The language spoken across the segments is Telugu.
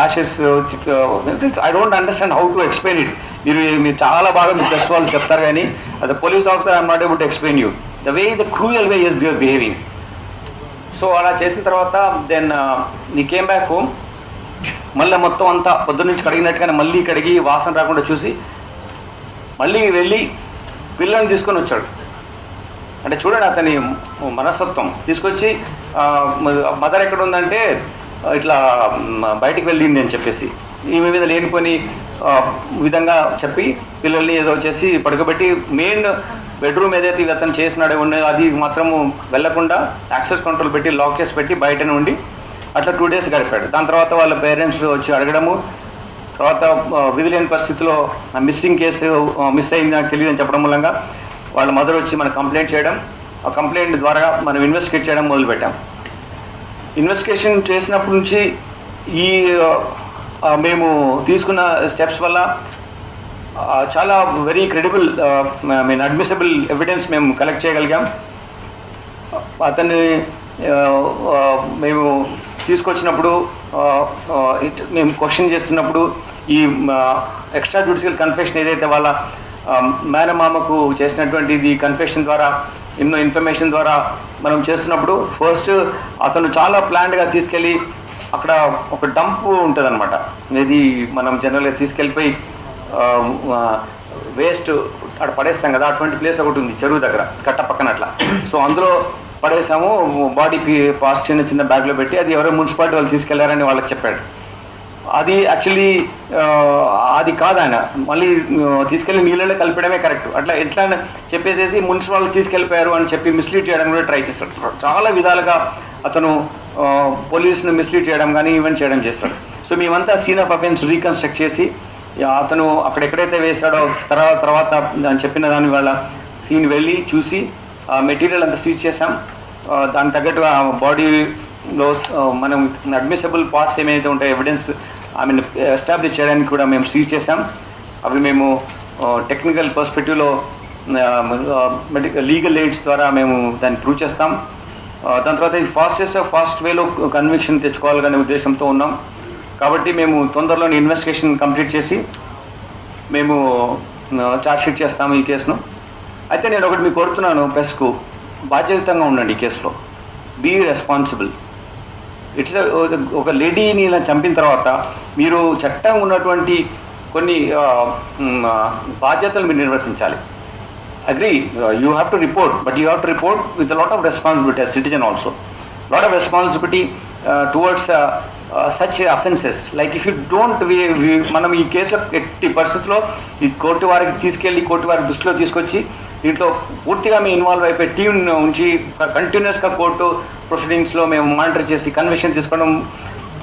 ashes. I don't understand how to explain it. మీరు చాలా బాగా మీ ప్రెస్ వాళ్ళు చెప్తారు కానీ as a police officer I'm not able to explain you the way, the cruel way you are behaving. So అలా చేసిన తర్వాత దెన్ నీ కేమ్ బ్యాక్ హోమ్. మళ్ళీ మొత్తం అంతా పొద్దున్న నుంచి కడిగినట్టుగానే మళ్ళీ కడిగి వాసన రాకుండా చూసి మళ్ళీ వెళ్ళి పిల్లల్ని తీసుకొని వచ్చాడు. అంటే చూడండి అతని మనస్తత్వం. తీసుకొచ్చి మదర్ ఎక్కడ ఉందంటే ఇట్లా బయటికి వెళ్ళింది అని చెప్పేసి ఈమె మీద లేనిపోని విధంగా చెప్పి పిల్లల్ని ఏదో చేసి పడుకోబెట్టి మెయిన్ బెడ్రూమ్ ఏదైతే అతను చేసినాడే ఉన్నదో అది మాత్రము వెళ్లకుండా యాక్సెస్ కంట్రోల్ పెట్టి లాక్ చేసి పెట్టి బయటనే ఉండి అట్లా 2 days గడిపాడు. దాని తర్వాత వాళ్ళ పేరెంట్స్ వచ్చి అడగడము, తర్వాత విధి లేని పరిస్థితిలో మిస్సింగ్ కేసు మిస్ అయింది నాకు తెలియదు అని చెప్పడం మూలంగా వాళ్ళ మదర్ వచ్చి మనం కంప్లైంట్ చేయడం, ఆ కంప్లైంట్ ద్వారా మనం ఇన్వెస్టిగేట్ చేయడం మొదలుపెట్టాం. ఇన్వెస్టిగేషన్ చేసినప్పటి నుంచి ఈ మేము తీసుకున్న స్టెప్స్ వల్ల చాలా వెరీ క్రెడిబుల్ అడ్మిసిబుల్ ఎవిడెన్స్ మేము కలెక్ట్ చేయగలిగాం. అతన్ని మేము తీసుకొచ్చినప్పుడు మేము క్వశ్చన్ చేస్తున్నప్పుడు ఈ ఎక్స్ట్రా జ్యుడిషియల్ కన్ఫెషన్ ఏదైతే వాళ్ళ మేనమామకు చేసినటువంటిది కన్ఫెషన్ ద్వారా ఎన్నో ఇన్ఫర్మేషన్ ద్వారా మనం చేస్తున్నప్పుడు ఫస్ట్ అతను చాలా ప్లాన్డ్గా తీసుకెళ్ళి అక్కడ ఒక డంప్ ఉంటుంది అనమాట. ఇది మనం జనరల్గా తీసుకెళ్ళిపోయి వేస్ట్ అక్కడ పడేస్తాం కదా, అటువంటి ప్లేస్ ఒకటి ఉంది చెరువు దగ్గర కట్ట పక్కన అట్లా. సో అందులో పడేసాము, బాడీ పాస్ చిన్న బ్యాగ్లో పెట్టి అది ఎవరో మున్సిపాలిటీ వాళ్ళు తీసుకెళ్లారని వాళ్ళకి చెప్పాడు. అది యాక్చువల్లీ అది కాదు, ఆయన మళ్ళీ తీసుకెళ్ళి నీళ్ళలో కలిపడమే కరెక్ట్. అట్లా ఎట్లా చెప్పేసేసి మున్సిపాలిటీ తీసుకెళ్ళిపోయారు అని చెప్పి మిస్లీడ్ చేయడం కూడా ట్రై చేస్తాడు. చాలా విధాలుగా అతను పోలీసును మిస్లీడ్ చేయడం కానీ ఈవెంట్ చేయడం చేస్తాడు. సో మేమంతా సీన్ ఆఫ్ అఫెన్స్ రీకన్స్ట్రక్ట్ చేసి అతను అక్కడెక్కడైతే వేశాడో తర్వాత చెప్పిన దాని వల్ల సీన్ వెళ్ళి చూసి మెటీరియల్ అంతా సీజ్ చేసాం. దానికి తగ్గట్టుగా బాడీలో మనం అడ్మిసిబుల్ పార్ట్స్ ఏమైతే ఉంటాయో ఎవిడెన్స్ ఎస్టాబ్లిష్ చేయడానికి కూడా మేము సీజ్ చేసాం. అవి మేము టెక్నికల్ పర్స్పెక్టివ్లో లీగల్ ఎయిడ్స్ ద్వారా మేము దాన్ని ప్రూవ్ చేస్తాం. దాని తర్వాత ఇది ఫాస్ట్ వేలో కన్విక్షన్ తెచ్చుకోవాలనే ఉద్దేశంతో ఉన్నాం. కాబట్టి మేము తొందరలోనే ఇన్వెస్టిగేషన్ కంప్లీట్ చేసి మేము ఛార్జ్షీట్ చేస్తాము ఈ కేసును. అయితే నేను ఒకటి మీకు కోరుతున్నాను, ప్రెస్కు బాధ్యతంగా ఉండండి ఈ కేసులో. Be responsible. ఇట్స్ ఒక లేడీని ఇలా చంపిన తర్వాత మీరు చట్టం ఉన్నటువంటి కొన్ని బాధ్యతలు మీరు నిర్వర్తించాలి. Agree, you have to report, but you have to report with lot of responsibility as citizen also. Lot of responsibility towards such offences. Like if you don't మనం ఈ కేసులో ఎట్టి పరిస్థితుల్లో ఈ కోర్టు వారికి తీసుకెళ్ళి కోర్టు వారి దృష్టిలో తీసుకొచ్చి దీంట్లో పూర్తిగా మేము ఇన్వాల్వ్ అయిపోయి టీం ఉంచి కంటిన్యూస్గా కోర్టు ప్రొసీడింగ్స్లో మేము మానిటర్ చేసి కన్విక్షన్ తీసుకోవడం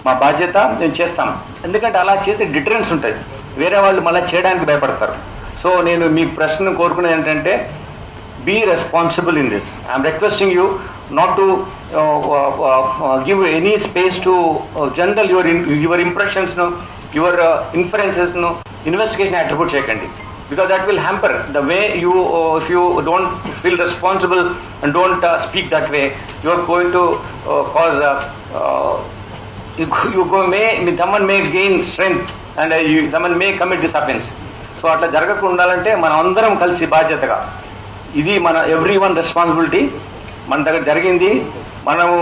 మా బాధ్యత, మేము చేస్తాం. ఎందుకంటే అలా చేస్తే డిటరెన్స్ ఉంటుంది, వేరే వాళ్ళు మళ్ళీ చేయడానికి భయపడతారు. సో నేను మీ ప్రశ్న కోరుకునేది ఏంటంటే be responsible in this. I'm requesting you not to give any space to general your impressions, your inferences, investigation attribute cheyakandi, because that will hamper the way you if you don't feel responsible and don't speak that way, you are going to cause someone may gain strength and someone may commit this offense. So atla jaragakunda undalante mana andaram kalisi బాధ్యతగా ఇది మన ఎవ్రీవన్ రెస్పాన్సిబిలిటీ. మన దగ్గర జరిగింది, మనము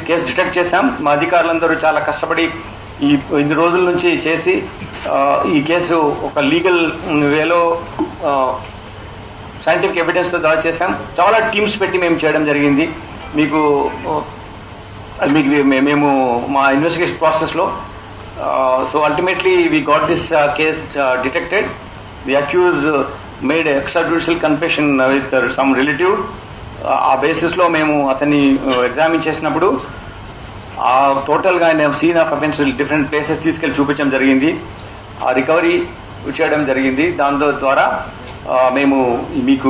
కేసు డిటెక్ట్ చేశాం. మా అధికారులందరూ చాలా కష్టపడి ఇన్ని రోజుల నుంచి చేసి ఈ కేసు ఒక లీగల్ వేలో సైంటిఫిక్ ఎవిడెన్స్తో దాడి చేశాం. చాలా టీమ్స్ పెట్టి మేము చేయడం జరిగింది. మీకు మేము మా ఇన్వెస్టిగేషన్ ప్రాసెస్లో so ultimately we got this case detected. The accused made extra judicial confession with some relative. ఆ బేసిస్లో మేము అతన్ని ఎగ్జామిన్ చేసినప్పుడు ఆ టోటల్గా ఆయన scene of offence different places తీసుకెళ్ళి చూపించడం జరిగింది. ఆ రికవరీ చేయడం జరిగింది. దాంతో ద్వారా మేము మీకు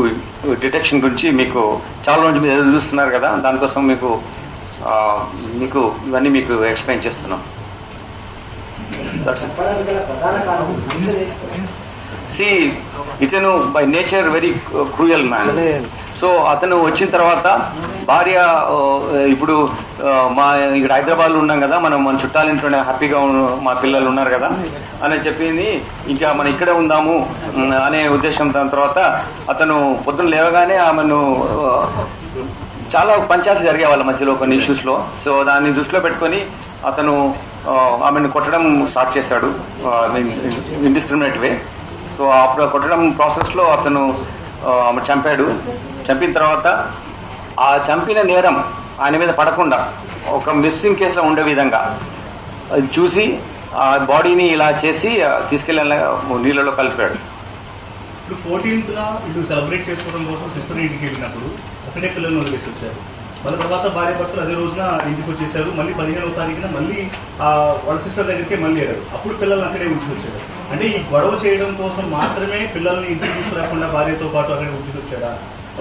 డిటెక్షన్ గురించి మీకు చాలా రోజు మీరు ఎదురు చూస్తున్నారు కదా, దానికోసం మీకు ఇవన్నీ మీకు ఎక్స్ప్లెయిన్ చేస్తున్నాం. See, ఇతను by nature very cruel man. So అతను వచ్చిన తర్వాత భార్య ఇప్పుడు మా ఇక్కడ హైదరాబాద్లో ఉన్నాం కదా, మన చుట్టాలింట్లోనే హ్యాపీగా మా పిల్లలు ఉన్నారు కదా అని చెప్పింది. ఇంకా మనం ఇక్కడే ఉందాము అనే ఉద్దేశం. దాని తర్వాత అతను పొద్దున్న లేవగానే ఆమెను చాలా పంచాయతీ జరిగే వాళ్ళ మధ్యలో కొన్ని ఇష్యూస్లో. సో దాన్ని దృష్టిలో పెట్టుకొని అతను ఆమెను కొట్టడం స్టార్ట్ చేశాడు ఇండిస్క్రిమినేట్ వే. సో అప్పుడు కొట్టడం ప్రాసెస్లో అతను ఆమె చంపాడు. చంపిన తర్వాత ఆ చంపిన నేరం ఆయన మీద పడకుండా ఒక మిస్సింగ్ కేసులో ఉండే విధంగా అది చూసి ఆ బాడీని ఇలా చేసి తీసుకెళ్ళి నీళ్ళలో కలిపాడు. ఇప్పుడు 14th ఇటు సెలబ్రేట్ చేసుకోవడం కోసం సిస్టర్ ఇంటికి వెళ్ళినప్పుడు అక్కడే పిల్లల్ని వదిలేసి వచ్చారు. వాళ్ళ తర్వాత భార్య భర్తలు అదే రోజున ఇంటికి వచ్చేసారు. మళ్ళీ 15వ తారీఖున మళ్ళీ వాళ్ళ సిస్టర్ దగ్గరికి మళ్ళీ వెళ్ళారు. అప్పుడు పిల్లల్ని అక్కడే ఉంచుకొచ్చారు. అంటే ఈ గొడవ చేయడం కోసం మాత్రమే పిల్లల్ని ఇంటికి తీసుకురాకుండా భార్యతో పాటు అక్కడే ఉంచుకొచ్చాడా,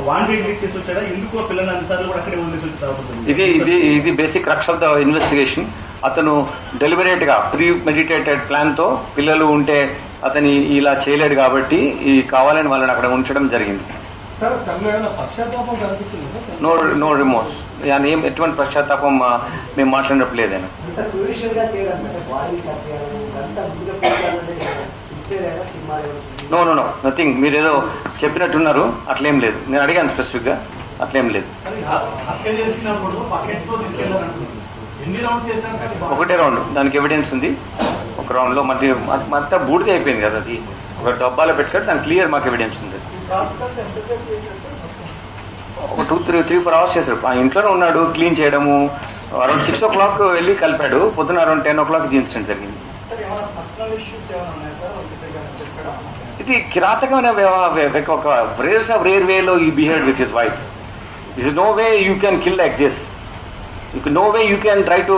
వాంటెడ్ లీక్ చేసి వచ్చాడా, ఎందుకు ఆ పిల్లల్ని అన్నిసార్లు కూడా అక్కడే వదిలేసి వచ్చి ఇది basic crux of the investigation. అతను డెలిబరేట్ గా ప్రీ మెడిటేటెడ్ ప్లాన్ తో పిల్లలు ఉంటే అతని ఇలా చేయలేడు కాబట్టి ఈ కావాలని వాళ్ళని అక్కడ ఉంచడం జరిగింది. నో రిమోర్స్, ఎటువంటి పశ్చాత్తాపం మేము మాట్లాడినప్పుడు లేదైనా. No nothing. మీరేదో చెప్పినట్టున్నారు, అట్లేం లేదు. నేను అడిగాను స్పెసిఫిక్ గా, అట్లేం లేదు. ఒకటే రౌండ్, దానికి ఎవిడెన్స్ ఉంది. ఒక రౌండ్ లో మొత్తం బూడిద అయిపోయింది కదా, అది ఒక డబ్బాలో పెట్టుకొని దానికి క్లియర్ మాకు ఎవిడెన్స్ ఉంది. ఒక 2-3-4 అవర్స్ చేశారు. ఆ ఇంట్లోనే ఉన్నాడు, క్లీన్ చేయడము. అరౌండ్ 6 o'clock వెళ్ళి కలిపాడు. పొద్దున అరౌండ్ 10 o'clock ఇన్సిడెంట్ జరిగింది. ఇది కిరాతకమైన ఒక రేర్ వేలో ఈ behave with his wife. This is no way you can kill like this. No way you can try to,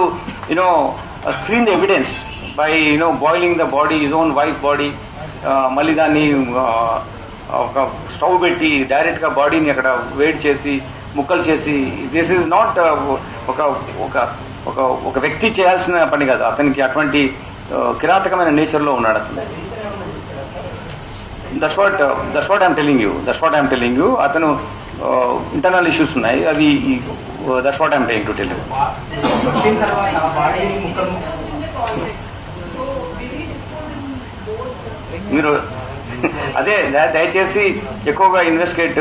screen the evidence by, boiling the body, his own wife's body. మళ్ళీ దాన్ని ఒక స్టవ్ పెట్టి డైరెక్ట్గా బాడీని అక్కడ వేడి చేసి ముక్కలు చేసి, దిస్ ఈజ్ నాట్ ఒక వ్యక్తి చేయాల్సిన పని కాదు. అతనికి అటువంటి కిరాతకమైన నేచర్లో ఉన్నాడు అతను. That's what I'm telling you. అతను ఇంటర్నల్ ఇష్యూస్ ఉన్నాయి, అవి that's what I'm trying to tell you. మీరు అదే దయచేసి ఎక్కువగా ఇన్వెస్టిగేట్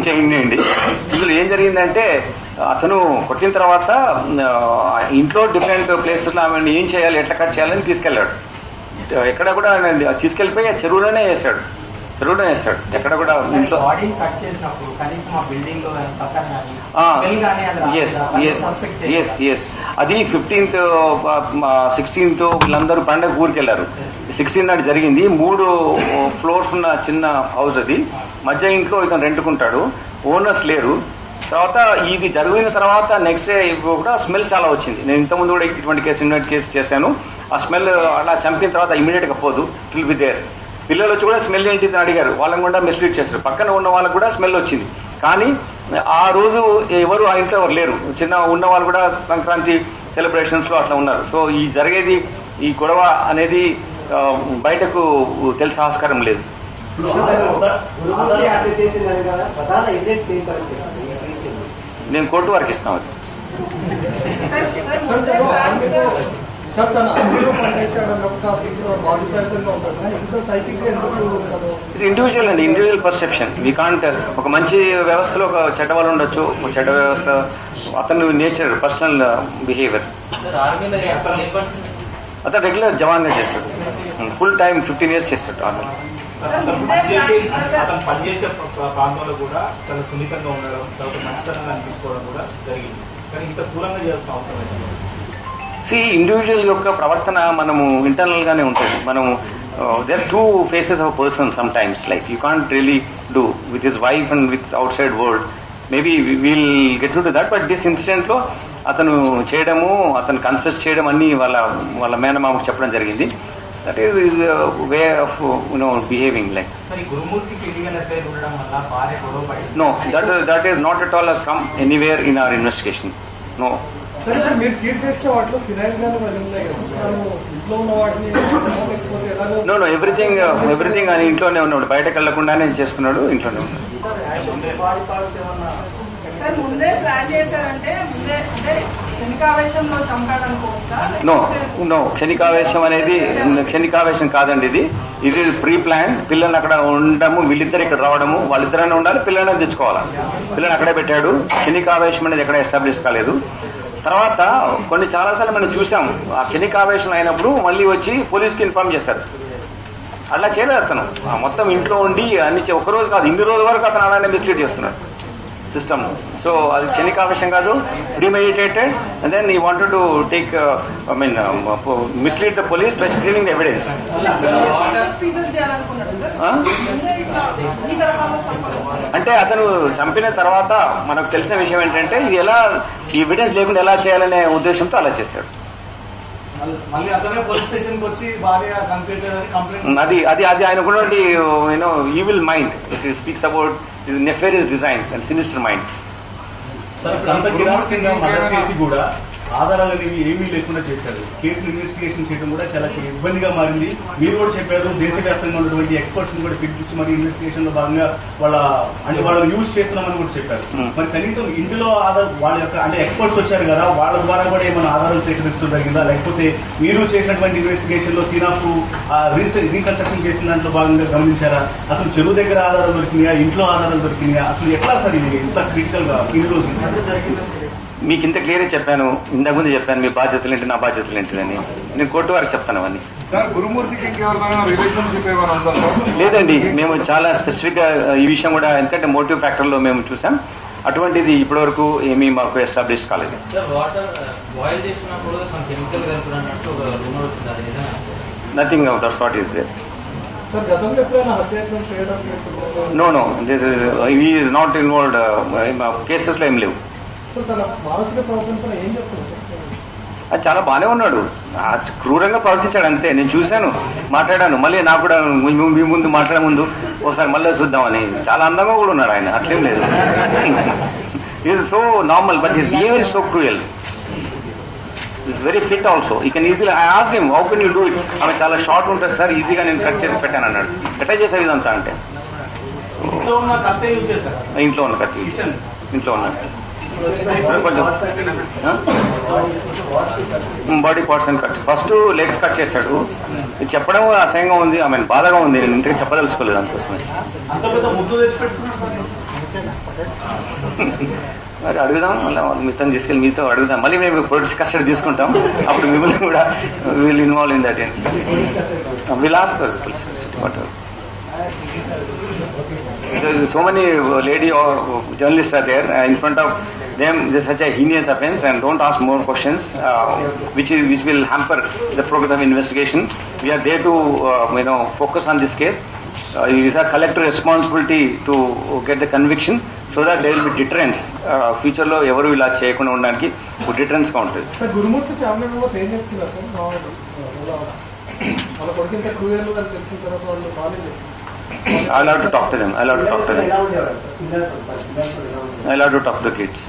చేయండి. ఇందులో ఏం జరిగిందంటే అతను కొట్టిన తర్వాత ఇంట్లో డిఫరెంట్ ప్లేసెస్లో ఆమె ఏం చేయాలి, ఎట్లా కట్ చేయాలని తీసుకెళ్ళాడు. ఎక్కడ కూడా తీసుకెళ్ళిపోయి ఆ చెరువులోనే వేసాడు. ఎక్కడ కూడా ఇంట్లో. అది 15th 16th వీళ్ళందరూ పండగ ఊరికి వెళ్ళారు. 16 నాడు జరిగింది. 3 floors ఉన్న చిన్న హౌస్ అది. మధ్య ఇంట్లో ఇతను రెంట్కుంటాడు, ఓనర్స్ లేరు. తర్వాత ఇది జరిగిన తర్వాత నెక్స్ట్ డే కూడా స్మెల్ చాలా వచ్చింది. నేను ఇంతకుముందు కూడా ఇటువంటి కేసు చేశాను. ఆ స్మెల్ అలా చంపిన తర్వాత ఇమీడియట్గా పోదు, ఇట్ విల్ బి దేర్. పిల్లలు వచ్చి కూడా స్మెల్ ఏంటి అని అడిగారు. వాళ్ళని కూడా మిస్లీడ్ చేస్తారు. పక్కన ఉన్న వాళ్ళకు కూడా స్మెల్ వచ్చింది. కానీ ఆ రోజు ఎవరు ఆ ఇంట్లో ఎవరు లేరు. చిన్న ఉన్న వాళ్ళు కూడా సంక్రాంతి సెలబ్రేషన్స్లో అట్లా ఉన్నారు. సో ఈ గొడవ అనేది బయటకు తెలిసే ఆస్కారం లేదు. నేను కోర్టు వరకు ఇస్తాం. అది ఇండివిజువల్ పర్సెప్షన్. We can't. ఒక మంచి వ్యవస్థలో ఒక చెడ్డ వాళ్ళు ఉండొచ్చు, ఒక చెడ్డ వ్యవస్థ. అతను నేచర్, పర్సనల్ బిహేవియర్. అతను రెగ్యులర్ జవాన్గా చేస్తాడు. ఫుల్ టైం 15 years చేస్తాడు. పనిచేసే ప్రాంతంలో కూడా చాలా సున్నితంగా ఉండడం, తర్వాత మంచితనంగా అనిపించుకోవడం కూడా జరిగింది. కానీ ఇంత దూరంగా చేయాల్సిన అవసరం లేదు. ఇండివిజువల్ యొక్క ప్రవర్తన మనము ఇంటర్నల్ గానే ఉంటుంది. మనము there are 2 faces of a person sometimes. Like you can't really do with his wife and with outside world. Maybe we'll get into that. But this incident లో అతను చేయడము, అతను కన్ఫెస్ చేయడం అన్ని వాళ్ళ మేనమామకు చెప్పడం జరిగింది. That is way of behaving like. No, that is not at all has come anywhere in our investigation. No. సరే సార్, మీరు సీల్ చేసిన వాటిలో ఫినాయిల్ కానీ మరి ఉన్నాయి కదా సార్, ఇంట్లో ఉన్న వాటిని లేకపోతే ఎలాగో నో ఎవ్రీథింగ్ ఆయన ఇంట్లోనే ఉన్నాడు, బయటకు వెళ్లకుండానే చేసుకున్నాడు, ఇంట్లోనే ఉన్నాడు. సార్ ముందే ప్లాన్ చేశారంటే ముందే అంటే క్షణికావేశంలో చంపాడనుకోవచ్చా? నో క్షణికావేశం కాదండి, ఇది ప్రీ ప్లాన్. పిల్లల్ని అక్కడ ఉండడము, వీళ్ళిద్దరు ఇక్కడ రావడము, వాళ్ళిద్దరైనా ఉండాలి, పిల్లల్ని తెచ్చుకోవాలి. పిల్లల్ని అక్కడే పెట్టాడు. క్షణికావేశం అనేది ఎక్కడ ఎస్టాబ్లిష్ కాలేదు. తర్వాత కొన్ని చాలాసార్లు మనం చూసాం, ఆ క్షణికావేశం అయినప్పుడు మళ్ళీ వచ్చి పోలీస్కి ఇన్ఫార్మ్ చేస్తారు. అలా చేయలేదు అతను, మొత్తం ఇంట్లో ఉండి అన్ని ఒకరోజు కాదు, ఇన్ని రోజుల వరకు అతను అలానే మిస్లీడ్ చేస్తున్నాడు సిస్టమ్. సో అది క్షణికావేశం కాదు, ప్రీమెడిటేటెడ్. అండ్ దెన్ ఈ wanted to take mislead the police by stealing the evidence. అంటే అతను చంపిన తర్వాత మనకు తెలిసిన విషయం ఏంటంటే, ఇది ఎలా ఈ ఎవిడెన్స్ లేకుండా ఎలా చేయాలనే ఉద్దేశంతో అలా చేస్తాడు. మళ్ళీ అతనే పోలీస్ స్టేషన్కి వచ్చి భార్య కంప్లైంట్ అది ఆయనకున్నటువంటి evil mind. It speaks about Nefarious designs and sinister mind. Sir ఇప్పుడు అంత కిరాతకంగా మర్డర్ చేసి కూడా ఆధారాలు అనేవి ఏమీ లేకుండా చేశారు. కేసును ఇన్వెస్టిగేషన్ చేయడం కూడా చాలా ఇబ్బందిగా మారింది. మీరు కూడా చెప్పారు, దేశవ్యాప్తంగా ఉన్నటువంటి ఎక్స్పర్ట్స్ కూడా పిలిపించి మరి ఇన్వెస్టిగేషన్ లో భాగంగా వాళ్ళని యూజ్ చేస్తున్నామని కూడా చెప్పారు. మరి కనీసం ఇందులో వాళ్ళ యొక్క అంటే ఎక్స్పర్ట్స్ వచ్చారు కదా, వాళ్ళ ద్వారా కూడా ఏమైనా ఆధారాలు సేకరించడం జరిగిందా, లేకపోతే మీరు చేసినటువంటి ఇన్వెస్టిగేషన్ లో సీనాఫ్ రీకన్స్ట్రక్షన్ చేసిన దాంట్లో భాగంగా గమనించారా? అసలు చెరువు దగ్గర ఆధారాలు దొరికినాయా, ఇంట్లో ఆధారాలు దొరికినాయా, అసలు ఎట్లా సార్ ఇది ఇంత క్రిటికల్ గా ఇన్ని రోజులు? మీకు ఇంత క్లియర్గా చెప్పాను, ఇంతకుముందు చెప్పాను మీ బాధ్యతలు ఏంటి, నా బాధ్యతలు ఏంటిదని. నేను కోర్టు వారికి చెప్తాను అవన్నీ. లేదండి, మేము చాలా స్పెసిఫిక్గా ఈ విషయం కూడా, ఎందుకంటే మోటివ్ ఫ్యాక్టర్లో మేము చూసాం, అటువంటిది ఇప్పటివరకు ఏమీ మాకు ఎస్టాబ్లిష్ కాలేదు. Nothing of that sort is there. No this is not involved. కేసెస్లో ఏం లేవు. అది చాలా బాగానే ఉన్నాడు, క్రూరంగా ప్రవర్తించాడు అంతే. నేను చూశాను, మాట్లాడాను, మళ్ళీ నాకు కూడా మీ ముందు మాట్లాడే ముందు ఒకసారి మళ్ళీ చూద్దామని. చాలా అందంగా కూడా ఉన్నాడు ఆయన, అట్లేం లేదు. Is so normal, but his behaviour is so cruel. It's very fit also. He can easily I asked him, how can you do it? ఆమె చాలా షార్ట్ ఉంటుంది సార్, ఈజీగా నేను కట్ చేసి పెట్టాను అన్నాడు. ఎట్లా చేసావు ఇదంతా అంటే, ఇంట్లో ఉన్న కత్తి, ఇంట్లో ఉన్న కొంచెం బాడీ పార్ట్స్ అని కట్, ఫస్ట్ లెగ్స్ కట్ చేశాడు. చెప్పడం అసహ్యంగా ఉంది, ఆమె బాధగా ఉంది, నేను ఇంతగా చెప్పదలుచుకోలేదు అందుకోసమే. మరి అడుగుదాం, మళ్ళీ మీతో తీసుకెళ్ళి మీతో అడుగుదాం, మళ్ళీ మేము పోలీస్ కస్టడీ తీసుకుంటాం, అప్పుడు మిమ్మల్ని కూడా will involve in that. Will ask police custody. So many lady or journalists are there in front of them. This is such a heinous offence, and don't ask more questions, which will hamper the progress of investigation. We are there to focus on this case. It is a collective responsibility to get the conviction, so that there will be deterrence. Future lo evaru ila cheyakunda undaniki deterrence గా ఉంటుంది. సార్ గురుమూర్తి ఫ్యామిలీ మెంబర్స్ ఏం చెప్తున్నారు సార్? వాళ్ళ కొడుకు ఇంత క్రూయల్ అని తెలిసిన తర్వాత వాళ్ళు college I'll have to talk to them. I'll have to talk to the kids.